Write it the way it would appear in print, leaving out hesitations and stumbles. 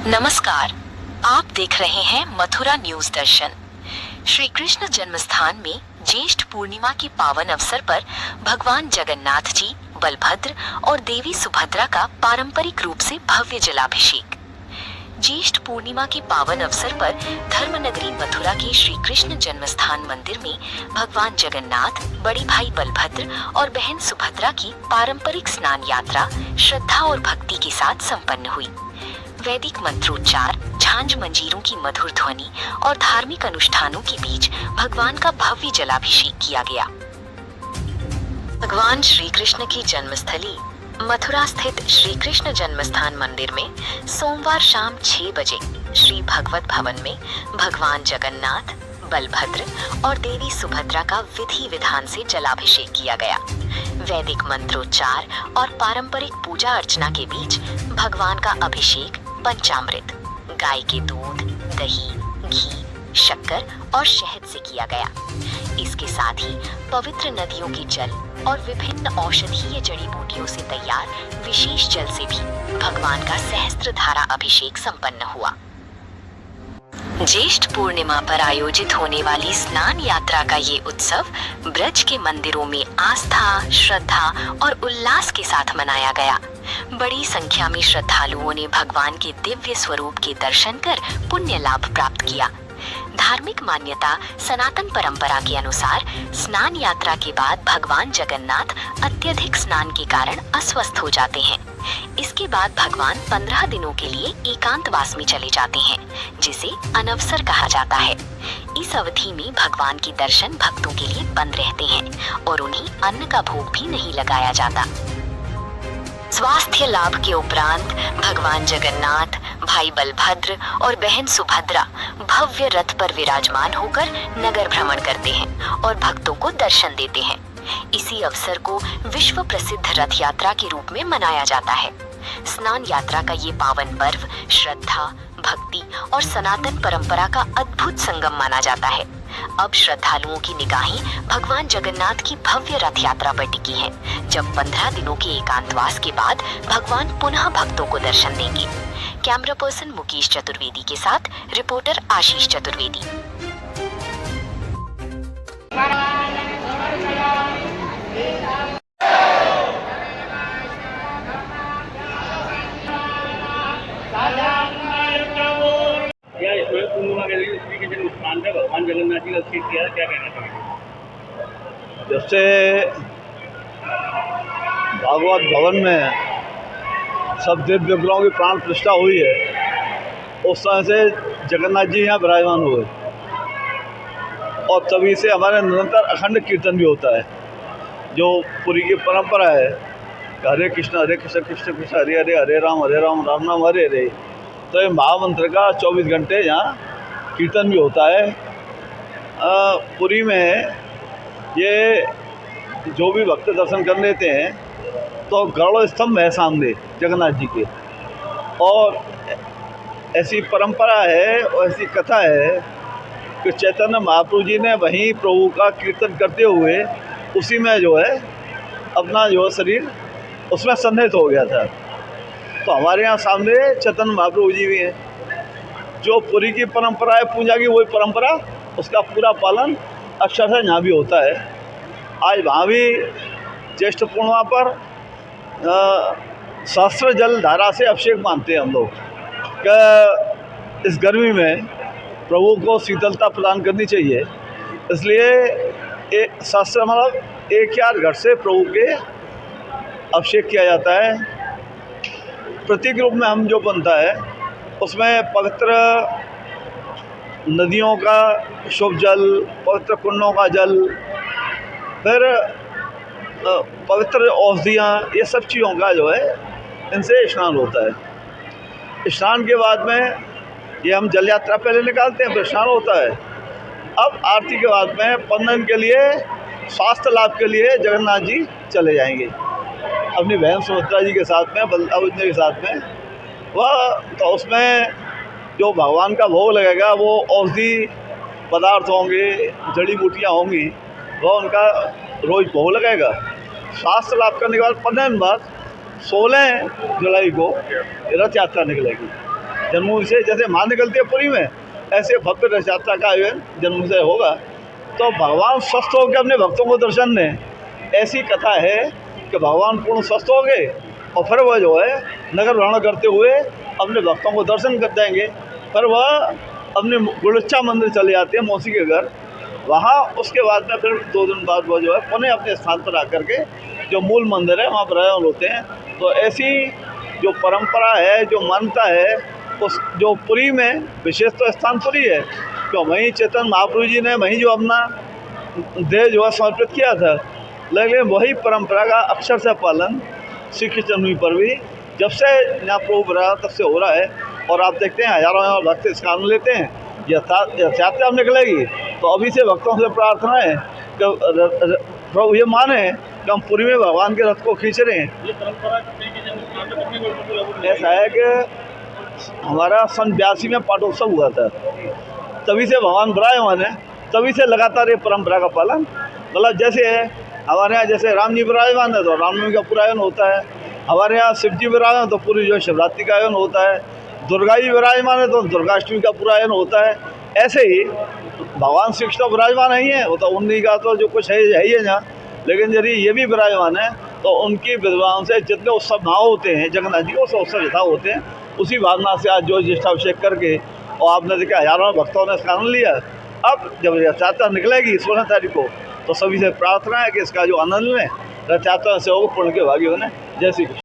नमस्कार, आप देख रहे हैं मथुरा न्यूज दर्शन। श्री कृष्ण जन्मस्थान में ज्येष्ठ पूर्णिमा के पावन अवसर पर भगवान जगन्नाथ जी, बलभद्र और देवी सुभद्रा का पारंपरिक रूप से भव्य जलाभिषेक। ज्येष्ठ पूर्णिमा के पावन अवसर पर धर्मनगरी मथुरा के श्री कृष्ण जन्मस्थान मंदिर में भगवान जगन्नाथ, बड़े भाई बलभद्र और बहन सुभद्रा की पारंपरिक स्नान यात्रा श्रद्धा और भक्ति के साथ संपन्न हुई। वैदिक मंत्रोच्चार, झांझ मंजीरों की मधुर ध्वनि और धार्मिक अनुष्ठानों के बीच भगवान का भव्य जलाभिषेक किया गया। भगवान श्री कृष्ण की जन्मस्थली मथुरा स्थित श्री कृष्ण जन्मस्थान मंदिर में सोमवार शाम 6 बजे श्री भगवत भवन में भगवान जगन्नाथ, बलभद्र और देवी सुभद्रा का विधि विधान से जलाभिषेक किया गया। वैदिक मंत्रोच्चार और पारंपरिक पूजा अर्चना के बीच भगवान का अभिषेक पंचामृत, गाय के दूध, दही, घी, शक्कर और शहद से किया गया। इसके साथ ही पवित्र नदियों के जल और विभिन्न औषधीय जड़ी बूटियों से तैयार विशेष जल से भी भगवान का सहस्त्रधारा अभिषेक संपन्न हुआ। ज्येष्ठ पूर्णिमा पर आयोजित होने वाली स्नान यात्रा का ये उत्सव ब्रज के मंदिरों में आस्था, श्रद्धा और उल्लास के साथ मनाया गया। बड़ी संख्या में श्रद्धालुओं ने भगवान के दिव्य स्वरूप के दर्शन कर पुण्य लाभ प्राप्त किया। धार्मिक मान्यता सनातन परंपरा के अनुसार स्नान यात्रा के बाद भगवान जगन्नाथ अत्यधिक स्नान के कारण अस्वस्थ हो जाते हैं। इसके बाद भगवान 15 दिनों के लिए एकांतवास में चले जाते हैं, जिसे अनवसर कहा जाता है। इस अवधि में भगवान के दर्शन भक्तों के लिए बंद रहते हैं और उन्हें अन्न का भोग भी नहीं लगाया जाता। स्वास्थ्य लाभ के उपरांत भगवान जगन्नाथ, भाई बलभद्र और बहन सुभद्रा भव्य रथ पर विराजमान होकर नगर भ्रमण करते हैं और भक्तों को दर्शन देते हैं। इसी अवसर को विश्व प्रसिद्ध रथ यात्रा के रूप में मनाया जाता है। स्नान यात्रा का ये पावन पर्व श्रद्धा, भक्ति और सनातन परंपरा का अद्भुत संगम माना जाता है। अब श्रद्धालुओं की निगाहें भगवान जगन्नाथ की भव्य रथ यात्रा पर टिकी हैं, जब 15 दिनों के एकांतवास के बाद भगवान पुनः भक्तों को दर्शन देंगे। कैमरा पर्सन मुकेश चतुर्वेदी के साथ रिपोर्टर आशीष चतुर्वेदी। पूर्णिमा के दिन श्री कृष्ण जन्मस्थान पे भगवान जगन्नाथ जी का अभिषेक किया, क्या कहना चाहेंगे? जब से भागवत भवन में सब दिव्य विग्रहों की प्राण प्रतिष्ठा हुई है, उस समय से जगन्नाथ जी यहाँ विराजमान हुए और तभी से हमारे निरंतर अखंड कीर्तन भी होता है। जो पुरी की परंपरा है, हरे कृष्ण कृष्ण कृष्ण हरे हरे, हरे राम राम राम हरे हरे, तो ये महामंत्र का 24 घंटे यहाँ कीर्तन भी होता है। पुरी में ये जो भी भक्त दर्शन कर लेते हैं तो गरुड़ स्तंभ है सामने जगन्नाथ जी के, और ऐसी परंपरा है और ऐसी कथा है कि चैतन्य महाप्रभु जी ने वहीं प्रभु का कीर्तन करते हुए उसी में जो है अपना जो शरीर उसमें सन्निहित हो गया था। तो हमारे यहाँ सामने चैतन्य महाप्रभु जी भी हैं। जो पुरी की परंपरा है पूजा की, वही परंपरा उसका पूरा पालन अक्षरशः यहाँ भी होता है। आज वहाँ भी ज्येष्ठ पूर्णिमा पर सहस्त्र जल धारा से अभिषेक मानते हैं हम लोग कि इस गर्मी में प्रभु को शीतलता प्रदान करनी चाहिए, इसलिए एक सहस्त्र मतलब 1,000 घट से प्रभु के अभिषेक किया जाता है। प्रतीक रूप में हम जो बनता है उसमें पवित्र नदियों का शुभ जल, पवित्र कुंडों का जल, फिर पवित्र औषधियाँ, ये सब चीज़ों का जो है इनसे स्नान होता है। स्नान के बाद में ये हम जल यात्रा पहले निकालते हैं, फिर स्नान होता है। अब आरती के बाद में 15 दिन के लिए स्वास्थ्य लाभ के लिए जगन्नाथ जी चले जाएंगे अपनी बहन सुभद्रा जी के साथ में, बलभद्र के साथ में। वह तो उसमें जो भगवान का भोग लगेगा वो औषधि पदार्थ होंगे, जड़ी बूटियाँ होंगी, वह उनका रोज़ भोग लगेगा। स्वास्थ्य लाभ करने के बाद 15 दिन बाद 16 जुलाई को रथ यात्रा निकलेगी। जन्मभूमि से जैसे माँ निकलती है पुरी में, ऐसे भव्य रथ यात्रा का आयोजन जन्मभूमि से होगा। तो भगवान स्वस्थ होकर अपने भक्तों को दर्शन दें, ऐसी कथा है कि भगवान पूर्ण स्वस्थ हो गए और फिर वह जो है नगर भ्रमण करते हुए अपने भक्तों को दर्शन कर देंगे। फिर वह अपने गुलच्चा मंदिर चले जाते हैं मौसी के घर, वहाँ उसके बाद में फिर 2 दिन बाद वो जो है पुनः अपने स्थान पर आकर के जो मूल मंदिर है वहाँ विराजमान होते हैं। तो ऐसी जो परंपरा है, जो मान्यता है, उस जो पुरी में विशेष तो स्थान पुरी है, तो वहीं चेतन महाप्रभु जी ने वहीं जो अपना देह जो है समर्पित किया था। लेकिन वही परंपरा का अक्षर से पालन श्री कृष्ण जन्मभूमि पर भी जब से यहाँ प्रभु विराज तब से हो रहा है। और आप देखते हैं हजारों भक्त इसका आनंद लेते हैं। यात्रा निकलेगी तो अभी से भक्तों से प्रार्थना है कि प्रभु ये माने कि हम पुरी में भगवान के रथ को खींच रहे हैं। ये परंपरा ऐसा है कि हमारा सन 82 में पाठोत्सव हुआ था, तभी से भगवान विराजमान है, तभी से लगातार ये परंपरा का पालन। मतलब जैसे है हमारे यहाँ जैसे राम जी विराजमान है तो रामनवमी का पूरा आयोजन होता है, हमारे यहाँ शिव जी विराजमान तो पूरी जो शिवरात्रि का आयोजन होता है, दुर्गा जी विराजमान है तो दुर्गाष्टमी का पूरा आयोजन होता है। ऐसे ही भगवान श्री कृष्ण विराजमान नहीं है, वो तो उन्हीं का तो जो कुछ है ही है यहाँ, लेकिन यदि ये भी विराजमान है तो उनकी विद्वान से जितने उत्सव भाव होते हैं जगन्नाथ जी के उत्सव यथा होते हैं, उसी भावना से आज जो ज्येष्ठाभिषेक करके और आपने देखा हजारों भक्तों ने इसका आनंद लिया। अब जब रथ यात्रा निकलेगी 16 तारीख को तो सभी से प्रार्थना है कि इसका जो आनंद लें, रथ यात्रा से हो पुण्य के भागी बने। जय श्री कृष्ण।